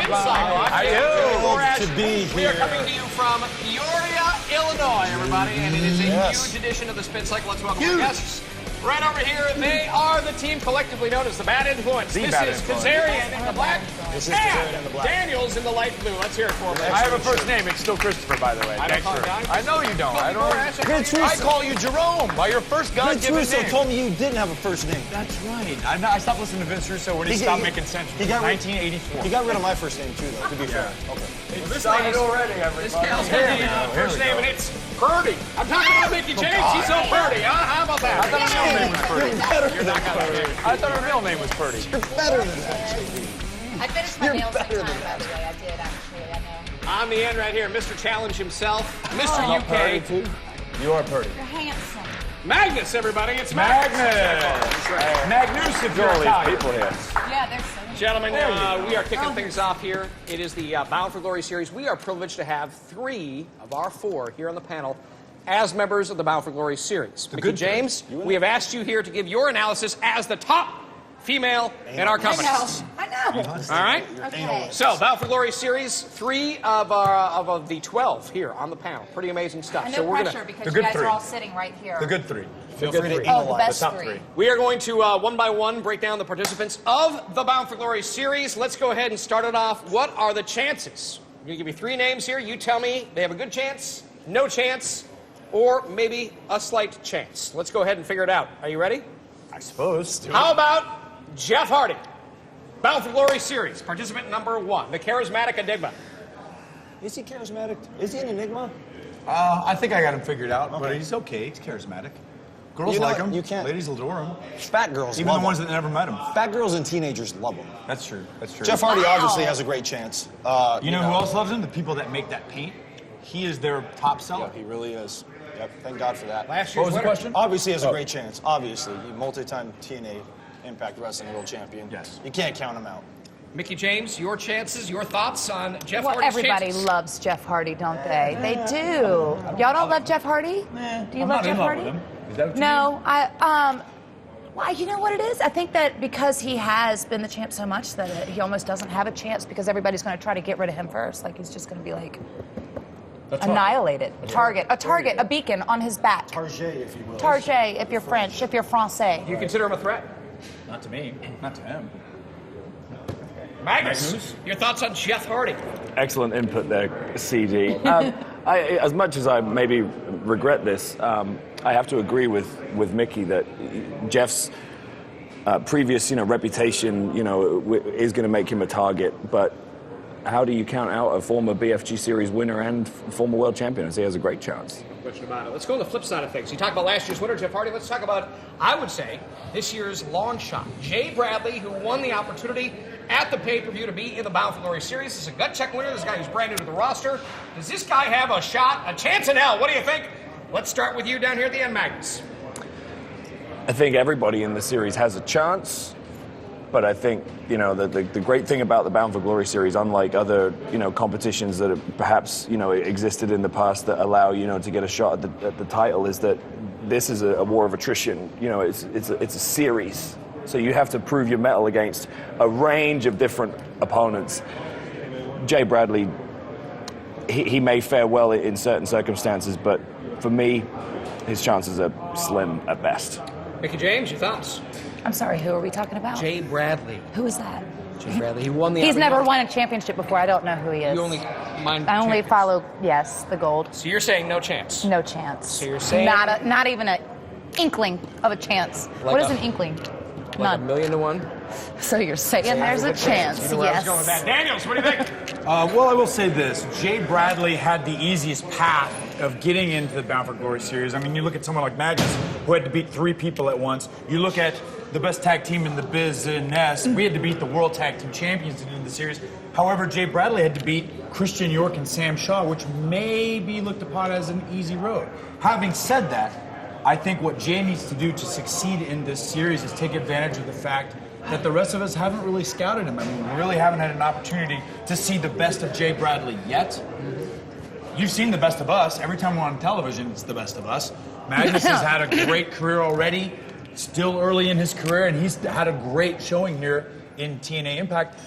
To be here. We are coming to you from Peoria, Illinois, everybody, and it is a huge edition of the Spin Cycle. Let's welcome our guests. Right over here, they are the team collectively known as the Bad Influence. This is Kazarian in the black. This is Kazarian in the black. Daniels in the light blue. Let's hear it for him. I have a first name. It's still Christopher, by the way. I don't call it Don. I know you don't. I call you Jerome by your first God-given Vince Russo name. told me you didn't have a first name. That's right. I stopped listening to Vince Russo when he stopped making sense. He got 1984. He got rid of my first name too, though. To be fair. Okay. Well, this lady's already, everybody. This gal's got the first name, and it's Purdy. I'm talking about Mickie James. She's so Purdy. How about that? I thought her real name was Purdy. You're better than that. I thought her real name was Purdy. You're better than that. I finished my nails that time, by the way. I did, actually. I know. On the end right here, Mr. Challenge himself, Mr. UK. You are Purdy. You're handsome. Magnus, everybody. It's Magnus. Magnus, if you're Italian. People here. Yeah, there's so many. Gentlemen, we are kicking things off here. It is the Bound for Glory series. We are privileged to have 3 of our 4 here on the panel as members of the Bound for Glory series. Mickie James, we have asked you here to give your analysis as the top female in our company. I know. All right? Okay. So, Bound for Glory series, 3 of the 12 here on the panel. Pretty amazing stuff. And So no we're pressure gonna, because you guys are all sitting right here. The good 3. Feel free to Oh, the best top 3. 3. we are going to, one by one, break down the participants of the Bound for Glory series. Let's go ahead and start it off. What are the chances? I'm going to give you 3 names here. You tell me they have a good chance, no chance, or maybe a slight chance. Let's go ahead and figure it out. Are you ready? I suppose. How about Jeff Hardy? Bound for Glory series, participant number 1, the charismatic enigma. Is he charismatic? Is he an enigma? I think I got him figured out, but he's okay. He's charismatic. Girls You know like what? him. You can't- Ladies adore him. Fat girls Even love the ones him. that never met him. Fat girls and teenagers love him. That's true. That's true. Jeff Hardy obviously has a great chance. you know who else loves him? The people that make that paint. He is their top seller. Yeah, he really is. Yep, thank God for that. Last What year's was the winner. question? Obviously has a great chance. Obviously, he multi-time TNA Impact Wrestling World Champion. Yes. You can't count him out. Mickie James, your chances, your thoughts on Jeff Well, Hardy's everybody chances? loves Jeff Hardy, don't they? They do. Y'all don't love Jeff Hardy? Do you I'm love not Jeff in love Hardy? with him. Is that what you No, well, you know what it is? I think that because he has been the champ so much that he almost doesn't have a chance because everybody's going to try to get rid of him first. Like he's just going to be like annihilated. A target, a beacon on his back. Target, if you will. Target, if you're French, if you're Francais. Do you consider him a threat? mean? Not to me. Not to him. Magnus, your thoughts on Jeff Hardy? Excellent input there, CD. As much as I maybe regret this, I have to agree with Mickie that Jeff's previous, reputation, is going to make him a target. But how do you count out a former BFG Series winner and former world champion? He has a great chance. No question about it. Let's go to the flip side of things. You talk about last year's winner, Jeff Hardy. Let's talk about, I would say, this year's long shot. Jay Bradley, who won the opportunity at the pay-per-view to be in the Bound for Glory series. This is a gut check winner. This guy who's brand new to the roster. Does this guy have a shot, a chance in hell? What do you think? Let's start with you down here at the end, Magnus. I think everybody in the series has a chance, but I think, the great thing about the Bound for Glory series, unlike other, competitions that have perhaps, existed in the past that allow, to get a shot at the title, is that this is a war of attrition. It's a series. So you have to prove your mettle against a range of different opponents. Jay Bradley, he may fare well in certain circumstances, but for me, his chances are slim at best. Mickie James, your thoughts? I'm sorry, who are we talking about? Jay Bradley. Who is that? Jay Bradley. He won the He's opportunity. never won a championship before. I don't know who he is. You only mind I only champions. follow, yes, the gold. So you're saying no chance? No chance. So you're saying- not even an inkling of a chance. Like What is a- an inkling? Like None. 1,000,000 to 1? So you're saying there's a chance? You know where I was going with that. Yes. Daniels, what do you think? Well, I will say this. Jay Bradley had the easiest path of getting into the Bound for Glory series. I mean, you look at someone like Magnus, who had to beat 3 people at once. You look at the best tag team in the biz, Ness. We had to beat the World Tag Team Champions to get into the series. However, Jay Bradley had to beat Christian York and Sam Shaw, which may be looked upon as an easy road. Having said that, I think what Jay needs to do to succeed in this series is take advantage of the fact that the rest of us haven't really scouted him. I mean, we really haven't had an opportunity to see the best of Jay Bradley yet. You've seen the best of us. Every time we're on television, it's the best of us. Magnus has had a great career already, still early in his career, and he's had a great showing here in TNA Impact.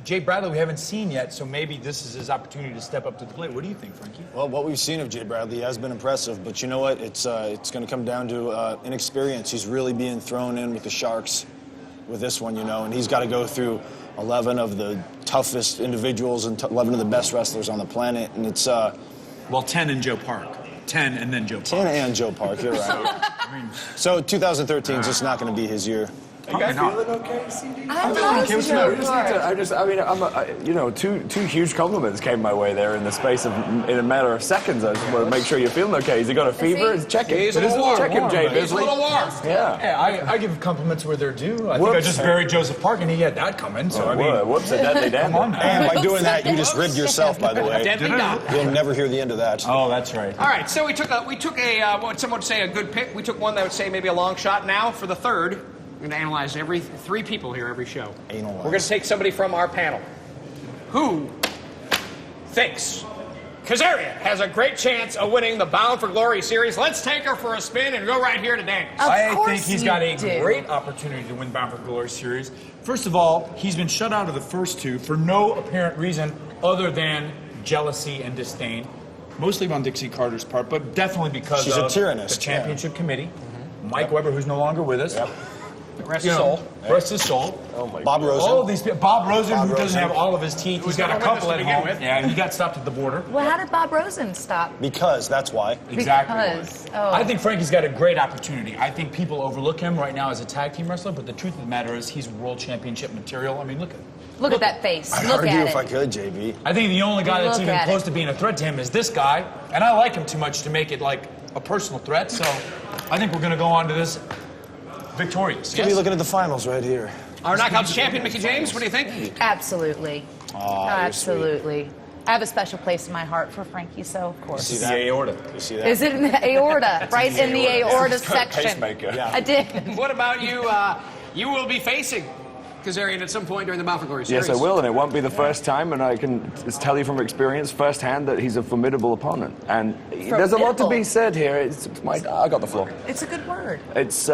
Jay Bradley we haven't seen yet, so maybe this is his opportunity to step up to the plate. What do you think, Frankie? Well, what we've seen of Jay Bradley has been impressive, but you know what? It's going to come down to inexperience. He's really being thrown in with the Sharks with this one, you know, and he's got to go through 11 of the toughest individuals and 11 of the best wrestlers on the planet, and it's... Well, 10 in Joe Park. 10 and then Joe Park. 10 and Joe Park, you're right. So 2013 is just not going to be his year. You guys feeling okay, CD? I'm Two huge compliments came my way there in the space of in a matter of seconds. I just want to make sure you're feeling okay. Has he got a fever? Check him. He's a little warm. Check him, Jay He's a Bisley. little warm. Yeah. Hey, I give compliments where they're due. I think I just buried Joseph Park, and he had that coming. So Whoops, a deadly damn. come on now. And by doing that, you just rigged yourself, by the way. Deadly dot. You'll never hear the end of that. Oh, that's right. All right, so we took what some would say a good pick. We took one that would say maybe a long shot. Now for the third, we're going to analyze three people here every show. Analyze. We're going to take somebody from our panel who thinks Kazarian has a great chance of winning the Bound for Glory series. Let's take her for a spin and go right here to Daniels. I course think he's you got a do. great opportunity to win Bound for Glory series. First of all, he's been shut out of the first two for no apparent reason other than jealousy and disdain. Mostly on Dixie Carter's part, but definitely because She's of a tyranness, the championship committee. Mike Weber, who's no longer with us. Rest his soul. Rest his soul. Bob Rosen. All of these people. Bob Rosen, who doesn't Rosen. have all of his teeth. He's got a never couple witnessed at to begin home. with. Yeah, he got stopped at the border. Well, how did Bob Rosen stop? Because that's why. Exactly. Because, oh. I think Frankie's got a great opportunity. I think people overlook him right now as a tag team wrestler, but the truth of the matter is he's world championship material. I mean, look at him. Look at that face. I'd Look argue at if I it. could, JB. I think the only guy that's Look even at close it. to being a threat to him is this guy, and I like him too much to make it like a personal threat, so I think we're going to go on to this victorious. Should be looking at the finals right here. Our Knockouts champion, Mickie James, what do you think? Absolutely. Aw, Absolutely. I have a special place in my heart for Frankie, so of course. See The that? aorta. You see that? Is it in the aorta? Right in the aorta section. Pacemaker. Yeah. I did. What about you? You will be facing Kazarian at some point during the Bound for Glory series. Yes, I will, and it won't be the first time, and I can just tell you from experience firsthand that he's a formidable opponent. And there's a lot to be Formidable? said here. I got the floor. It's a good word. There's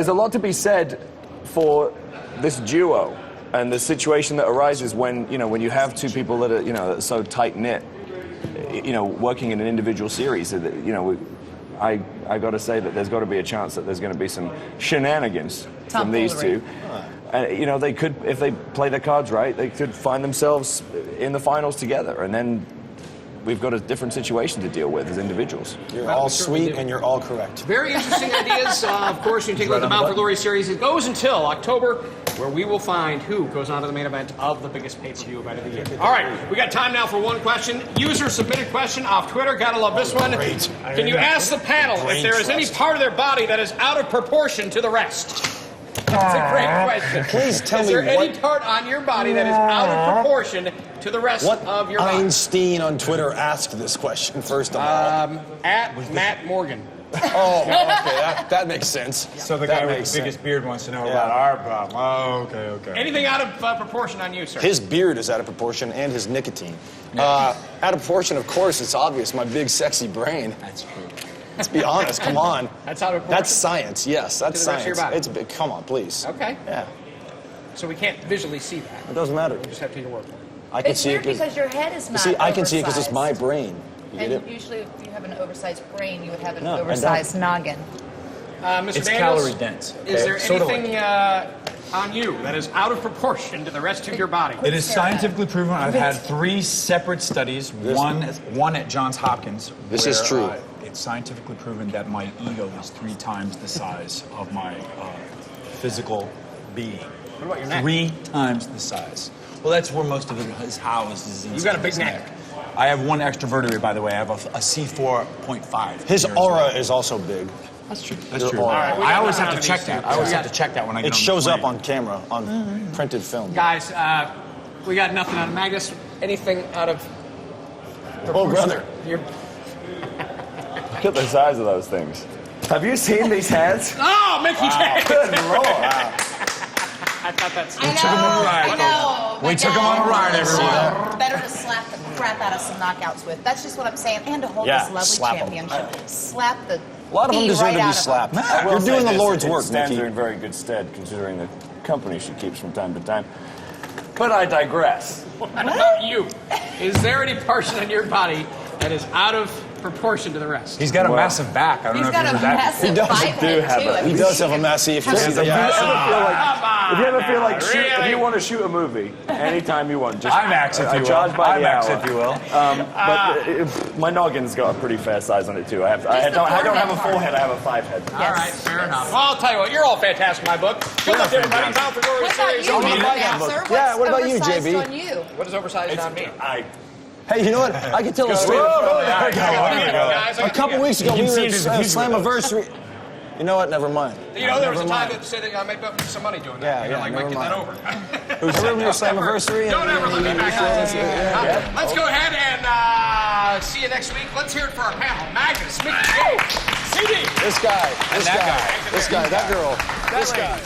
a lot to be said for this duo and the situation that arises when you have two people that are that are so tight knit, working in an individual series. I got to say that there's got to be a chance that there's going to be some shenanigans from these Tomfoolery. two. They could, if they play their cards right, they could find themselves in the finals together, and then we've got a different situation to deal with as individuals. You're all sweet and you're all correct. Very interesting ideas. Of course, you take a look at the Bound for Glory series. It goes until October, where we will find who goes on to the main event of the biggest pay-per-view event of the year. All right, we got time now for one question. User submitted question off Twitter. Gotta love this one. Great. Can you ask the panel if there is any part of their body that is out of proportion to the rest? That's a great question. Please tell is me there any what- part on your body that is out of proportion to the rest What of your body? Einstein on Twitter asked this question, first of all? At Matt Morgan. Oh, okay, that makes sense. So the That guy with makes the biggest sense. beard wants to know Yeah. about our problem. Oh, okay. Anything out of proportion on you, sir? His beard is out of proportion and his nicotine. Out of proportion, of course, it's obvious. My big, sexy brain. That's true. Let's be honest, come on. That's out of proportion. That's science, yes, that's To the rest of your science. body. It's big. Come on, please. Okay. Yeah, So we can't visually see that. it doesn't matter. We just have to take your word for it. I can It's see weird it because your head is not see, I can see it because it's my oversized. brain. You get And it? usually if you have an oversized brain, you would have an No, I don't. oversized noggin. Mr. It's Daniels, calorie dense. Is there So do I. anything on you that is out of proportion to the rest of your body? It is scientifically proven. I've had 3 separate studies. One at Johns Hopkins. This is where, true. It's scientifically proven that my ego is 3 times the size of my physical being. What about your neck? 3 times the size. Well, that's where most of it is housed. Is You got a big his neck. I have 1 extra vertebrae, by the way. I have a C4.5. His here as aura well. is also big. That's true. That's Your true. aura. All right, we I got always nothing have out to of check these that. two. I always We have got- to check that when I get It on shows the up plane. on camera, on printed film. Guys, we got nothing out of Magnus. Anything out of Oh, brother. your... Look at the size of those things. Have you seen these hands? Oh, Mickie James! Good Lord. I thought that's... I took him on a ride. I know. We My took him on a dad ride, was everyone. Better to slap the crap out of some knockouts with. That's just what I'm saying. And to hold Yeah, this lovely slap 'em. championship. Slap the A lot of them pee deserve right to be out of 'em. slapped. I will You're say doing the this, Lord's it work, stands Mickie. in very good stead considering the company she keeps from time to time. But I digress. What about you? Is there any portion on your body that is out of proportion to the rest? He's got a massive back. I don't He's know if got you a heard that. massive do biped have too. a- I He mean, does have a massive. If you ever feel like Really? if you want to shoot a movie anytime you want, just IMAX, if I you will. charge by the IMAX, hour. if you will. But my noggin's got a pretty fair size on it too. I don't have a full head. I have a 5 head. All right, fair enough. Well, I'll tell you what, you're all fantastic in my book. Good luck to everybody. Bound for Glory what about Series. you, Only Mr. like- Bouncer? Yeah, what about you, What's oversized JB? on you? What is oversized on me? Hey, you know what? I can tell a story. Guys, A couple weeks ago, You we can were see his at future with Slammiversary. You know what? Never mind. You know, there was a Never time mind. that said that I might make some money doing Yeah, that. You know, yeah, like, never might get that mind. over. Remember your Slammiversary? Don't ever let me back out. Yeah. Let's go ahead and see you next week. Let's hear it for our panel. Magnus, Mickie, CD. This guy, that guy. that girl, this guy.